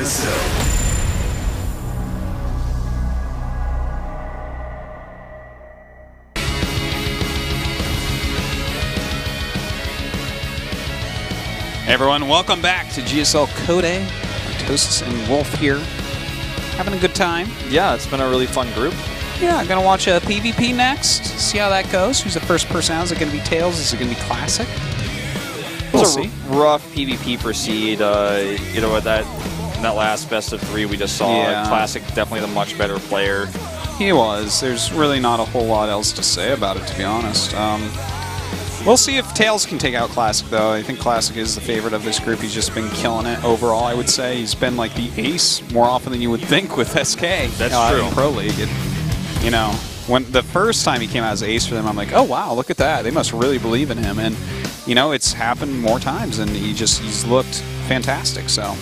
Hey everyone, welcome back to GSL Code S. Tosis and Wolf here. Having a good time. Yeah, it's been a really fun group. Yeah, I'm going to watch a PvP next, see how that goes. Who's the first person out? Is it going to be Tails? Is it going to be Classic? We'll see. Rough PvP for Seed. You know, in that last best of 3 we just saw, Classic definitely the much better player. He was. There's really not a whole lot else to say about it, to be honest. We'll see if Tails can take out Classic, though. I think Classic is the favorite of this group. He's just been killing it overall, I would say. He's been like the ace more often than you would think with SK. That's true. In Pro League. You know, when the first time he came out as ace for them, I'm like, oh, wow, look at that. They must really believe in him. And, you know, it's happened more times, and he's looked fantastic, so.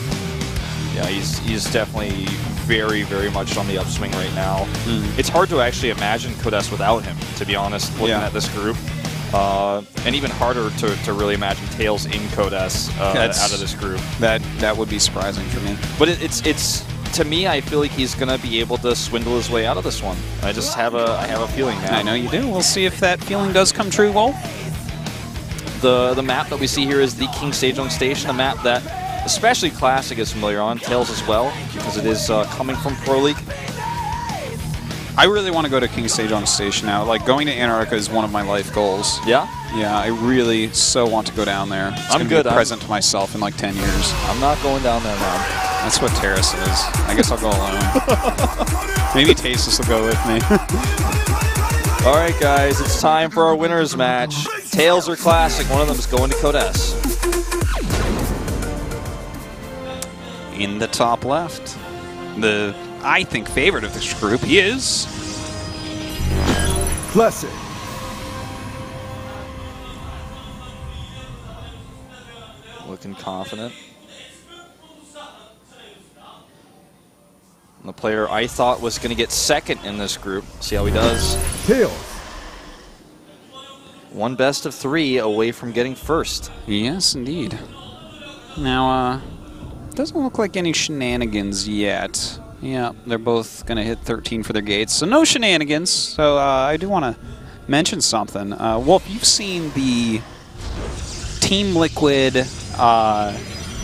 Yeah, he's definitely very, very much on the upswing right now. It's hard to actually imagine Code S without him, to be honest, looking at this group. And even harder to really imagine Tails in Code S out of this group. That would be surprising for me. But it's to me, I feel like he's going to be able to swindle his way out of this one. I just have a feeling now. I know you do. We'll see if that feeling does come true, Wolf. The map that we see here is the King Sejong Station, a map that especially Classic is familiar on, Tails as well, because it is coming from Pro League. I really want to go to King Sejong Station now. Like, going to Antarctica is one of my life goals. Yeah? Yeah, I really so want to go down there. I'm good. Be a present to myself in like 10 years. I'm not going down there, man. That's what Terrace is. I guess I'll go alone. Maybe Tasis will go with me. All right, guys, it's time for our winners match. Tails or Classic, one of them is going to Code S. In the top left, I think favorite of this group is Classic. Looking confident. And the player I thought was going to get second in this group. See how he does. Tails. One best of 3 away from getting first. Yes, indeed. Now, doesn't look like any shenanigans yet. Yeah, they're both going to hit 13 for their gates, so no shenanigans. So I do want to mention something. Wolf, you've seen the Team Liquid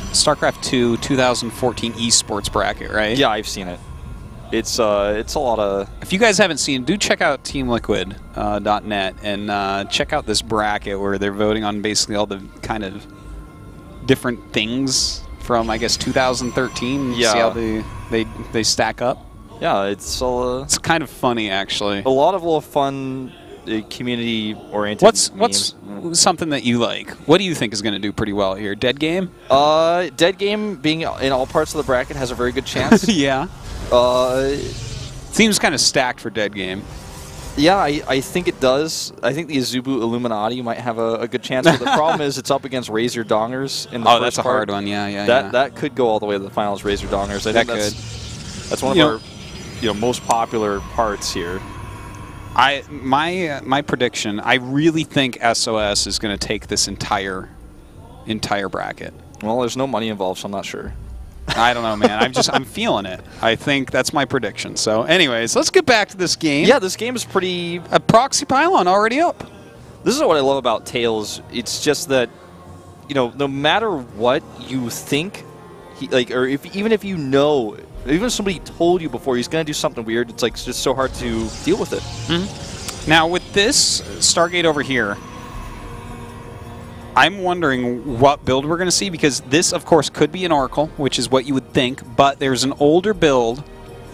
StarCraft II 2014 esports bracket, right? Yeah, I've seen it. It's a lot of... If you guys haven't seen it, do check out teamliquid.net and check out this bracket where they're voting on basically all the kind of different things from, I guess, 2013. Yeah. See how they stack up. Yeah, it's kind of funny, actually. A lot of fun community-oriented. What's something that you like? What do you think is going to do pretty well here? Dead Game? Dead Game, being in all parts of the bracket, has a very good chance. Yeah. Seems kind of stacked for Dead Game. Yeah, I think it does. I think the Azubu Illuminati might have a good chance. But the problem is it's up against Raise Your Dongers in the first that's a part. hard one. Yeah. That could go all the way to the finals. Raise Your Dongers. I think that's one of our most popular parts here. My prediction. I really think SOS is going to take this entire bracket. Well, there's no money involved, so I'm not sure. I don't know, man. I'm feeling it. I think that's my prediction. So, anyways, let's get back to this game. Yeah, this game is pretty... A proxy pylon already up. This is what I love about Tails. It's just that, no matter what you think, even if you know, even if somebody told you before he's going to do something weird, it's like just so hard to deal with it. Mm-hmm. Now, with this Stargate over here, I'm wondering what build we're going to see, because this, of course, could be an Oracle, which is what you would think, but there's an older build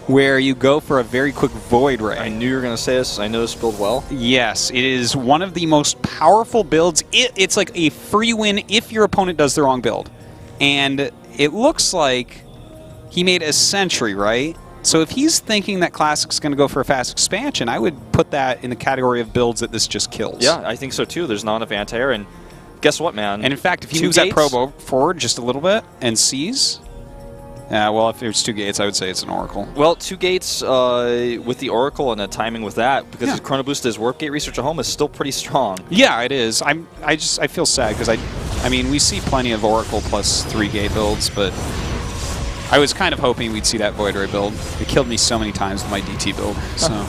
where you go for a very quick Void Ray. I knew you were going to say this. I know this build well. Yes, it is one of the most powerful builds. It's like a free win if your opponent does the wrong build. And it looks like he made a Sentry, right? So if he's thinking that Classic's going to go for a fast expansion, I would put that in the category of builds that this just kills. Yeah, I think so too. There's not enough anti-air, and guess what, man? And in fact, if he moves that probe forward just a little bit and sees, well, if there's 2 gates, I would say it's an Oracle. Well, 2 gates with the Oracle and the timing with that, because the Chrono Boost as Warp Gate Research at home is still pretty strong. Yeah, it is. I feel sad because I mean, we see plenty of Oracle plus 3 gate builds, but I was kind of hoping we'd see that Void Ray build. It killed me so many times with my DT build. So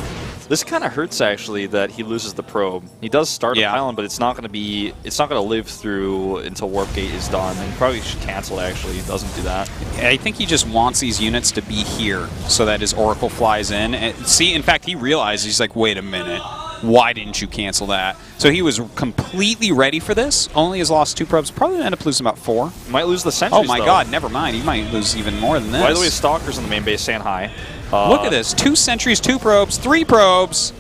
this kind of hurts actually that he loses the probe. He does start a pylon, but it's not going to live through until Warp Gate is done. And he probably should cancel it. Actually, he doesn't do that. I think he just wants these units to be here so that his Oracle flies in. And see, in fact, he realized he's like, wait a minute. Why didn't you cancel that? So he was completely ready for this. Only has lost 2 probes. Probably end up losing about 4. Might lose the sentries, oh my god, never mind. He might lose even more than this. By the way, Stalker's in the main base saying hi. Look at this. 2 sentries, 2 probes, 3 probes.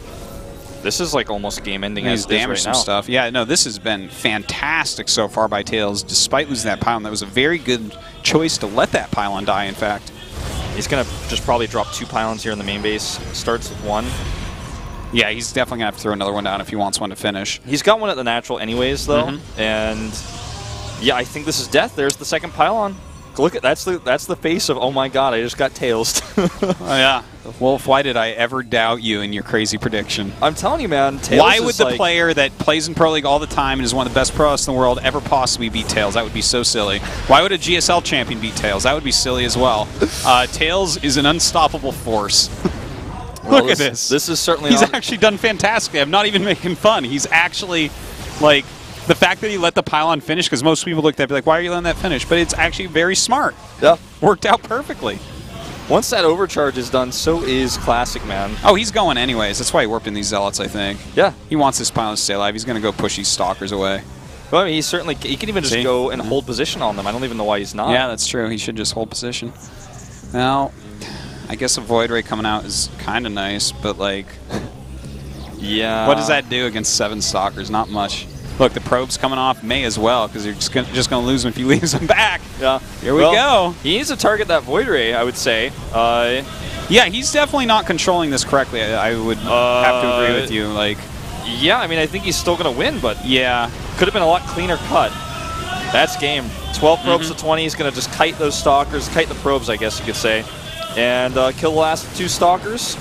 This is like almost game-ending as He's damaged some stuff. Yeah, no, this has been fantastic so far by Tails, despite losing that pylon. That was a very good choice to let that pylon die, in fact. He's going to just probably drop 2 pylons here in the main base. Starts with 1. Yeah, he's definitely going to have to throw another one down if he wants one to finish. He's got one at the natural anyways, though. And yeah, I think this is death. There's the second pylon. Look at that's the face of, oh my god, I just got tails. Oh, yeah. Wolf, why did I ever doubt you in your crazy prediction? I'm telling you, man, Tails why would the player that plays in Pro League all the time and is one of the best pros in the world ever possibly beat Tails? That would be so silly. Why would a GSL champion beat Tails? That would be silly as well. Tails is an unstoppable force. Well, Look at this. This is certainly... He's actually done fantastically. I'm not even making fun. He's actually, like, the fact that he let the pylon finish, because most people look at that and be like, why are you letting that finish? But it's actually very smart. Yeah. Worked out perfectly. Once that overcharge is done, so is Classic, man. Oh, he's going anyways. That's why he warped in these Zealots, I think. Yeah. He wants this pylon to stay alive. He's going to go push these Stalkers away. Well, I mean, he can even just go and hold position on them. I don't even know why he's not. Yeah, that's true. He should just hold position. Well, I guess a Void Ray coming out is kind of nice, but like... yeah. What does that do against 7 Stalkers? Not much. Look, the probe's coming off may as well, because you're just gonna lose him if he leaves them back. Yeah. Here we go. He needs to target that Void Ray, I would say. Yeah, he's definitely not controlling this correctly. I would have to agree with you. Like, yeah, I mean, I think he's still gonna win, but yeah, could have been a lot cleaner cut. That's game. 12 probes to 20. He's gonna just kite those Stalkers, kite the probes, I guess you could say, and kill the last 2 Stalkers,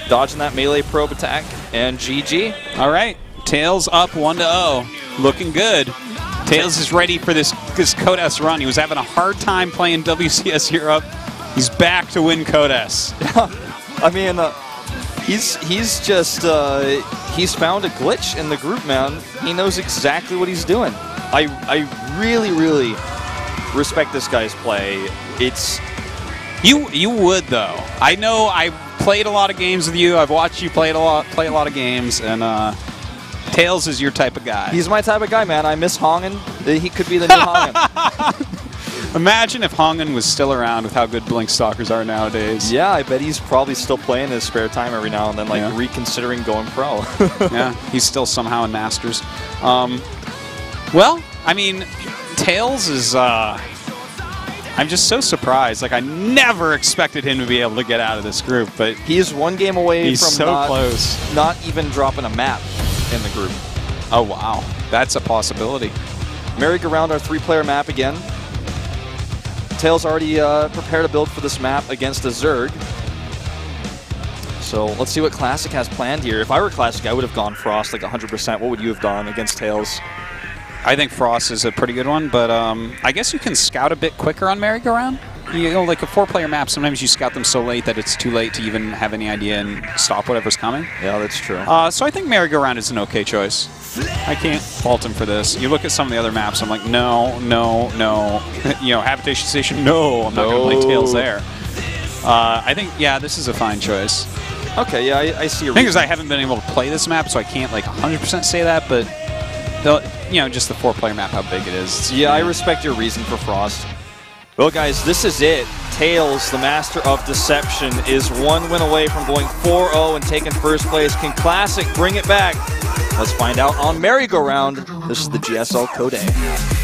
dodging that melee probe attack, and GG. All right. Tails up 1-0. Looking good. Tails is ready for this Code S run. He was having a hard time playing WCS Europe. He's back to win Code S. I mean, he's just he's found a glitch in the group, man. He knows exactly what he's doing. I really, really respect this guy's play. It's you would though. I know I played a lot of games with you. I've watched you play a lot of games, and Tails is your type of guy. He's my type of guy, man. I miss Hongen. He could be the new Hongen. Imagine if Hongen was still around with how good Blink Stalkers are nowadays. Yeah, I bet he's probably still playing in his spare time every now and then, like reconsidering going pro. Yeah, he's still somehow in Masters. Well, I mean, Tails is... I'm just so surprised. Like, I never expected him to be able to get out of this group, but... He's 1 game away from so close. Not even dropping a map in the group. Oh, wow. That's a possibility. Merry-Go-Round, our 3-player map again. Tails already prepared a build for this map against a Zerg. So let's see what Classic has planned here. If I were Classic, I would have gone Frost like 100%. What would you have done against Tails? I think Frost is a pretty good one, but I guess you can scout a bit quicker on Merry-Go-Round. You know, like a 4-player map, sometimes you scout them so late that it's too late to even have any idea and stop whatever's coming. Yeah, that's true. So I think Merry-Go-Round is an okay choice. I can't fault him for this. You look at some of the other maps, I'm like, no, no, no. You know, Habitation Station, no, I'm not going to play Tails there. I think, yeah, this is a fine choice. Okay, yeah, I see. The thing is, I haven't been able to play this map, so I can't like 100% say that, but you know, just the 4-player map, how big it is. Yeah, I respect your reason for Frost. Well, guys, this is it. Tails, the master of deception, is 1 win away from going 4-0 and taking first place. Can Classic bring it back? Let's find out on Merry-Go-Round. This is the GSL Code A.